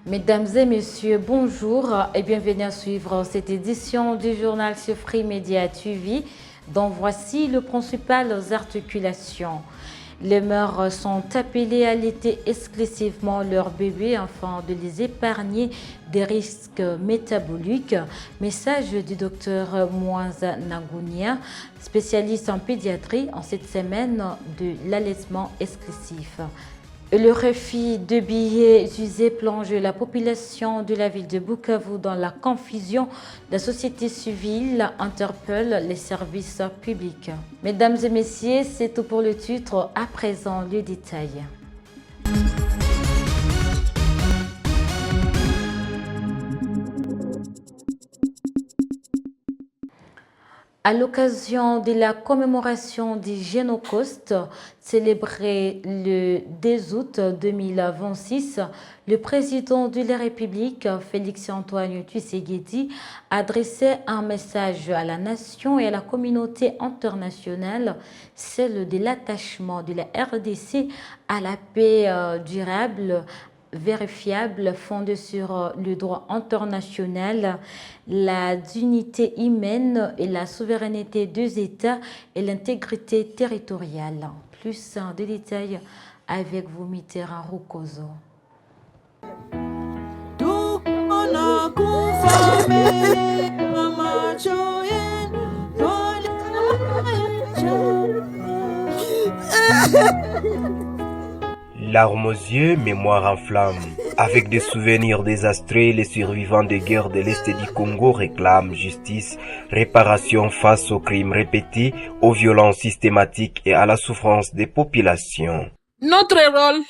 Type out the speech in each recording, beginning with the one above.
Mesdames et messieurs, bonjour et bienvenue à suivre cette édition du journal sur Free Media TV, dont voici les principales articulations. Les mères sont appelées à allaiter exclusivement leurs bébés afin de les épargner des risques métaboliques. Message du docteur Mouaza Nagounia, spécialiste en pédiatrie, en cette semaine de l'allaitement exclusif. Le refus de billets usés plonge la population de la ville de Bukavu dans la confusion. La société civile interpelle les services publics. Mesdames et messieurs, c'est tout pour le titre. À présent, le détail. À l'occasion de la commémoration du Génocauste, célébrée le 2 août 2026, le président de la République, Félix-Antoine Tshisekedi, a adressé un message à la nation et à la communauté internationale, celle de l'attachement de la RDC à la paix durable, vérifiable, fondée sur le droit international, la dignité humaine et la souveraineté des États et l'intégrité territoriale. Plus de détails avec vous, Mitterrand Rokozo. Larmes aux yeux, mémoire en flammes. Avec des souvenirs désastreux, les survivants des guerres de l'Est du Congo réclament justice, réparation face aux crimes répétés, aux violences systématiques et à la souffrance des populations. Notre rôle,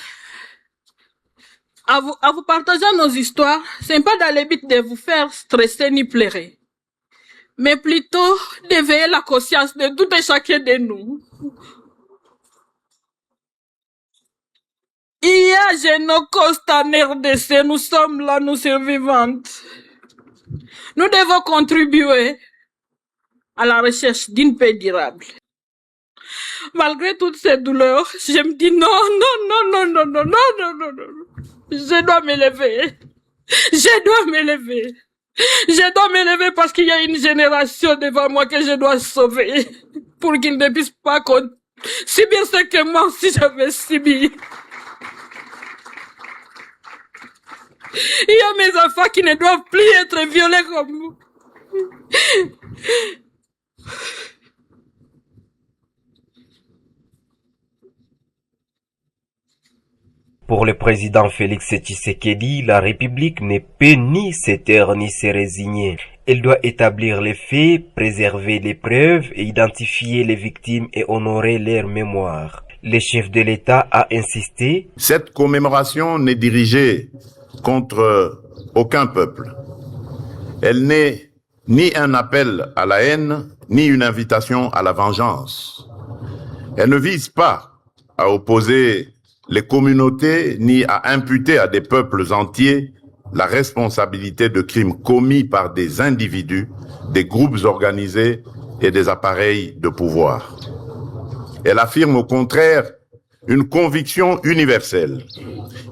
à vous partager nos histoires, c'est pas dans le but de vous faire stresser ni pleurer, mais plutôt d'éveiller la conscience de tout et chacun de nous. Il y a Génocauste en RDC, nous sommes là, nous survivantes. Nous devons contribuer à la recherche d'une paix durable. Malgré toutes ces douleurs, je me dis non. Je dois m'élever. Je dois m'élever parce qu'il y a une génération devant moi que je dois sauver pour qu'ils ne puissent pas subir ce que moi aussi j'avais subi. Il y a mes enfants qui ne doivent plus être violés comme nous. Pour le président Félix Tshisekedi, la République ne peut ni se taire ni se résigner. Elle doit établir les faits, préserver les preuves et identifier les victimes et honorer leur mémoire. Le chef de l'État a insisté. Cette commémoration n'est dirigée contre aucun peuple. Elle n'est ni un appel à la haine, ni une invitation à la vengeance. Elle ne vise pas à opposer les communautés, ni à imputer à des peuples entiers la responsabilité de crimes commis par des individus, des groupes organisés et des appareils de pouvoir. Elle affirme au contraire une conviction universelle.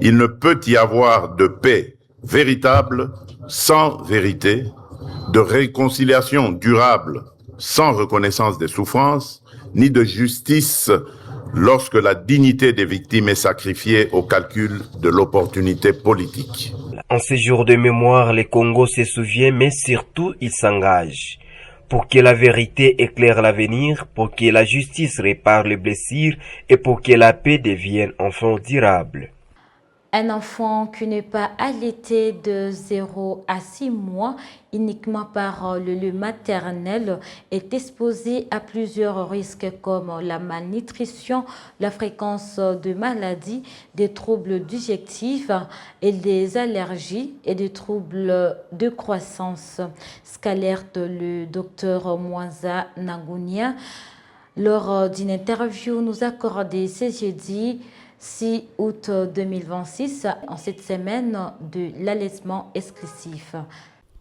Il ne peut y avoir de paix véritable sans vérité, de réconciliation durable sans reconnaissance des souffrances, ni de justice lorsque la dignité des victimes est sacrifiée au calcul de l'opportunité politique. En ces jours de mémoire, le Congo se souvient, mais surtout il s'engage pour que la vérité éclaire l'avenir, pour que la justice répare les blessures et pour que la paix devienne enfin durable. Un enfant qui n'est pas allaité de 0 à 6 mois uniquement par le lait maternel est exposé à plusieurs risques comme la malnutrition, la fréquence de maladies, des troubles digestifs et des allergies et des troubles de croissance. Ce qu'alerte le docteur Mwanza Nangunia lors d'une interview nous accordée ce jeudi 6 août 2026 en cette semaine de l'allaitement exclusif.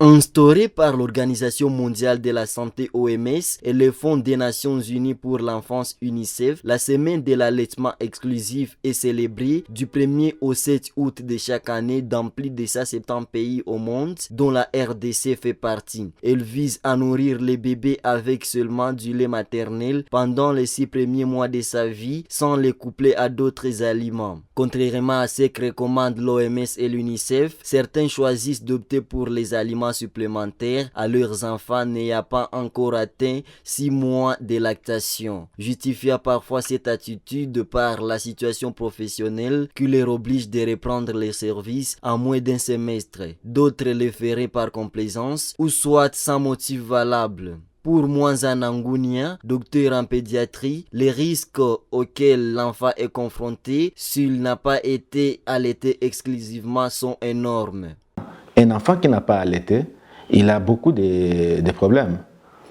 Instauré par l'Organisation mondiale de la santé OMS et le Fonds des Nations unies pour l'enfance UNICEF, la semaine de l'allaitement exclusif est célébrée du 1er au 7 août de chaque année dans plus de 170 pays au monde, dont la RDC fait partie. Elle vise à nourrir les bébés avec seulement du lait maternel pendant les 6 premiers mois de sa vie, sans les coupler à d'autres aliments. Contrairement à ce que recommandent l'OMS et l'UNICEF, certains choisissent d'opter pour les aliments supplémentaires à leurs enfants n'ayant pas encore atteint 6 mois de lactation, justifiant parfois cette attitude par la situation professionnelle qui leur oblige de reprendre les services en moins d'un semestre. D'autres le feraient par complaisance ou soit sans motif valable. Pour Mwanza Nangunia, docteur en pédiatrie, les risques auxquels l'enfant est confronté s'il n'a pas été allaité exclusivement sont énormes. Un enfant qui n'a pas allaité, il a beaucoup de problèmes.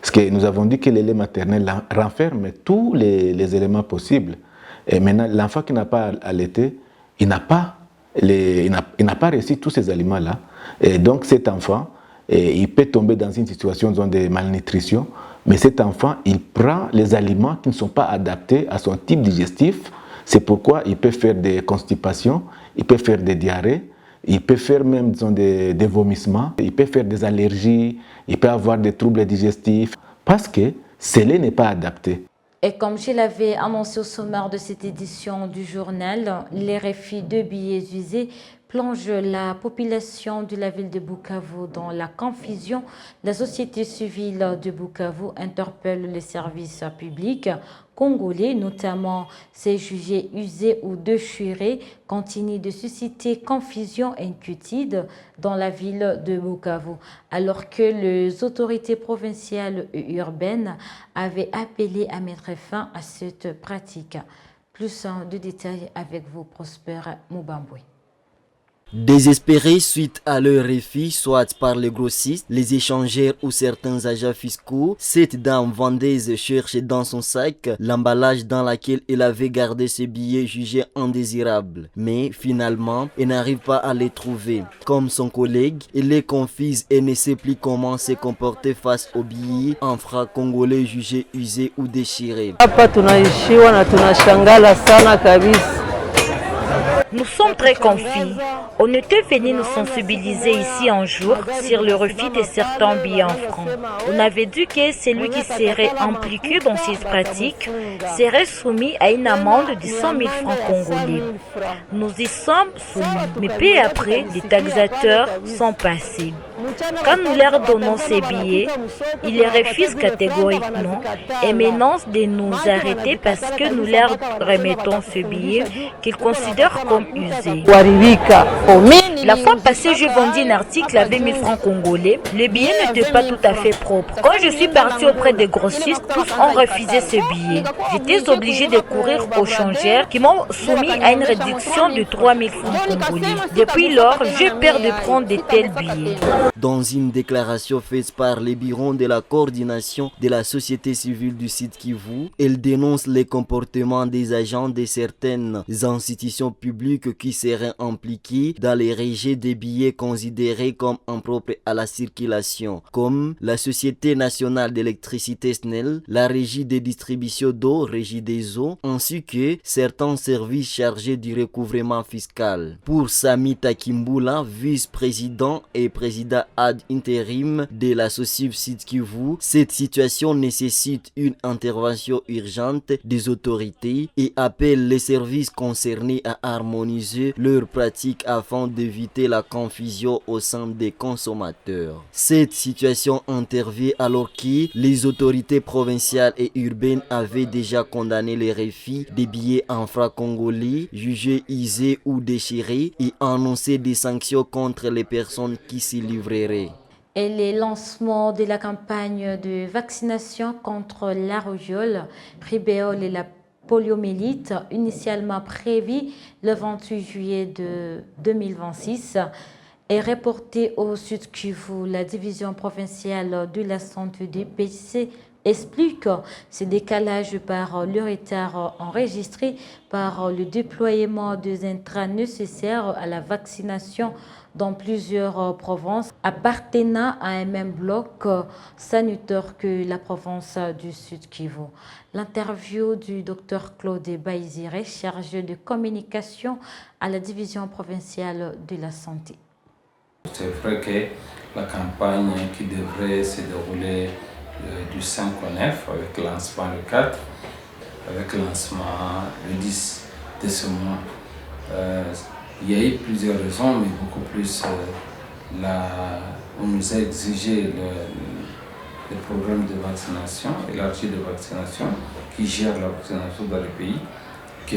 Parce que nous avons dit que le lait maternel renferme tous les éléments possibles. Et maintenant, l'enfant qui n'a pas allaité, il n'a pas reçu tous ces aliments-là. Et donc cet enfant, il peut tomber dans une situation de malnutrition, mais cet enfant, il prend les aliments qui ne sont pas adaptés à son type digestif. C'est pourquoi il peut faire des constipations, il peut faire des diarrhées, il peut faire même des vomissements, il peut faire des allergies, il peut avoir des troubles digestifs, parce que ce lait n'est pas adapté. Et comme je l'avais annoncé au sommaire de cette édition du journal, les refus de billets usés plonge la population de la ville de Bukavu dans la confusion. La société civile de Bukavu interpelle les services publics congolais, notamment ces jugés usés ou déchirés, continuent de susciter confusion et inquiétude dans la ville de Bukavu, alors que les autorités provinciales et urbaines avaient appelé à mettre fin à cette pratique. Plus de détails avec vous, Prosper Moubamboué. Désespérés suite à leur refus, soit par les grossistes, les échangeurs ou certains agents fiscaux, cette dame vendeuse cherche dans son sac l'emballage dans lequel elle avait gardé ses billets jugés indésirables. Mais finalement, elle n'arrive pas à les trouver. Comme son collègue, elle est confuse et ne sait plus comment se comporter face aux billets en francs congolais jugés usés ou déchirés. Nous sommes très confus. On était venu nous sensibiliser ici un jour sur le refus de certains billets en francs. On avait dit que celui qui serait impliqué dans cette pratique serait soumis à une amende de 100 000 francs congolais. Nous y sommes soumis, mais peu après, les taxateurs sont passés. Quand nous leur donnons ces billets, ils les refusent catégoriquement et menacent de nous arrêter parce que nous leur remettons ce billet qu'ils considèrent comme usé. La fois passée, j'ai vendu un article à 20 000 francs congolais. Le billet n'était pas tout à fait propre. Quand je suis partie auprès des grossistes, tous ont refusé ce billet. J'étais obligée de courir aux changeurs qui m'ont soumis à une réduction de 3 000 francs congolais. Depuis lors, j'ai peur de prendre de tels billets. Dans une déclaration faite par les bureaux de la coordination de la société civile du site Kivu, elle dénonce les comportements des agents de certaines institutions publiques qui seraient impliqués dans les rejets des billets considérés comme impropres à la circulation, comme la Société nationale d'électricité SNEL, la Régie des distributions d'eau, Régie des eaux, ainsi que certains services chargés du recouvrement fiscal. Pour Sami Takimbula, vice-président et président ad interim de la SOCIV Sud Kivu, cette situation nécessite une intervention urgente des autorités et appelle les services concernés à harmoniser leurs pratiques afin d'éviter la confusion au sein des consommateurs. Cette situation intervient alors que les autorités provinciales et urbaines avaient déjà condamné les refus des billets infra-congolais jugés usés ou déchirés et annoncé des sanctions contre les personnes qui s'y livreraient. Et les lancements de la campagne de vaccination contre la rougeole, rubéole et la poliomyélite, initialement prévu le 28 juillet de 2026, est reporté au Sud Kivu. La division provinciale de la santé du PCC explique ce décalage par le retard enregistré par le déploiement des intrants nécessaires à la vaccination dans plusieurs provinces appartenant à un même bloc sanitaire que la province du Sud Kivu. L'interview du Dr Claude Baïzire, chargé de communication à la division provinciale de la santé. C'est vrai que la campagne qui devrait se dérouler du 5 au 9 avec le lancement le 4, avec le lancement le 10 de ce mois. Il y a eu plusieurs raisons, mais beaucoup plus on nous a exigé le programme de vaccination et l'archi de vaccination qui gère la vaccination dans le pays, que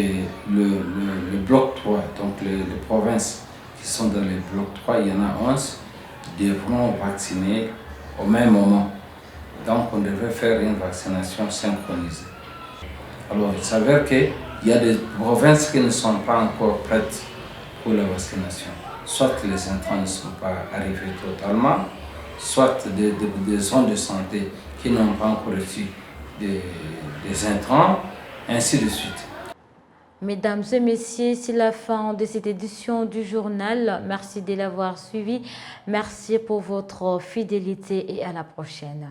le bloc 3, donc les provinces qui sont dans le bloc 3, il y en a 11, devront vacciner au même moment. Donc on devrait faire une vaccination synchronisée. Alors il s'avère qu'il y a des provinces qui ne sont pas encore prêtes pour la vaccination. Soit les intrants ne sont pas arrivés totalement, soit des zones de santé qui n'ont pas encore reçu des intrants, ainsi de suite. Mesdames et messieurs, c'est la fin de cette édition du journal. Merci de l'avoir suivi. Merci pour votre fidélité et à la prochaine.